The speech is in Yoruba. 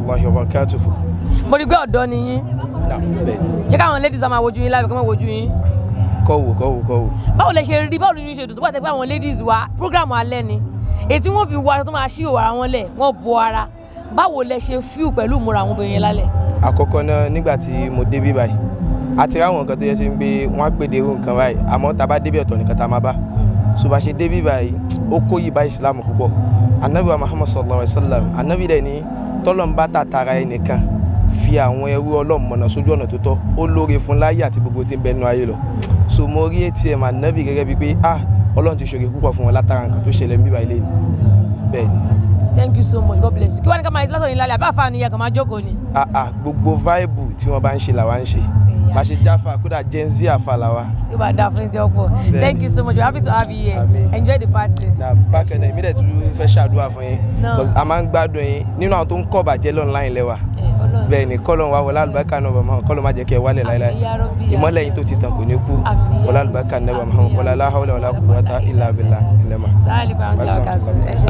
rahmatullahi wa barakatuhu. Mo rí pé ọ̀dọ́ ni yín. Ṣé káwọn ladies máa wojú yín lábẹ́ kọ́ máa wojú yín? Kọ́wò. Báwo lẹ ṣe rí báwo ni ṣe dùn tó bá tẹ́ pé àwọn ladies wa program alẹ́ ni èyí tí wọ́n fi wọ aṣọ tó máa ṣí òwò ara wọn lẹ̀ wọ́n bo ara báwo lẹ ṣe fíù pẹ̀lú ìmúra àwọn obìnrin yẹn lálẹ́? Àkọ́kọ́ náà nígbà tí mo débí báyìí àti ráwọn nǹkan tó yẹ sí pé wọ́n á pèdè irú nǹkan báyìí àmọ́ tá a bá débí ọ̀tọ̀ nìkan tá a máa bá so bá ṣe débí báyìí ó kó yìí bá Islam púpọ̀. Ànábì wa Muhammad sallallahu alaihi wasallam ànábì dẹ̀ ní tọ́lọ́n bá tàtàrà ẹnìkan fi àwọn ẹrú Ọlọ́run mọ̀nà sójú ọ̀nà tó tọ́ ó lóore fún láyé àti gbogbo tí ń bẹ nínú ayé lọ. So mo rí ATM ànábì gẹ́gẹ́ bíi pé Ọlọ́run ti ṣoore púpọ̀ fún wọn látara nǹkan tó ṣẹlẹ̀ níbí báyìí lẹ́nu. Bẹ́ẹ̀ ni. Thank you so much, God bless you. Kí wàá ní ká máa ṣe látọ̀ yín lálẹ́ àbá àfààní yẹ kàn máa jókòó ni. Gbogbo vibe tí wọ́n bá ń ṣe làwa ń ṣe bá ṣe jáfa kódà Gen Z àfa làwa. Yóò bá dáa fún yín tí wọ́n pọ̀. Thank you so much, we're happy to have you here. Enjoy the party. Bákan náà èmi dẹ̀ tún fẹ́ ṣàdúrà fún yín because a máa ń gbádùn yín nínú àwọn tó ń kọ́ bàjẹ́ online lẹ́wà. Bẹ́ẹ̀ ni kọ́lọ́n wa wọlé àlùbáríkà náà bàmọ́ kọ́lọ́n má jẹ́ kí ẹ wálẹ̀ láíláí ìmọ́lẹ̀ yín tó ti tàn kò ní kú wọlé àlùbáríkà náà bàmọ́ wọlé aláhàwọ̀lẹ̀ wọlé quwwata illa billah. Sáà lè pa àwọn tí wọ́n kà tó ẹ ṣe.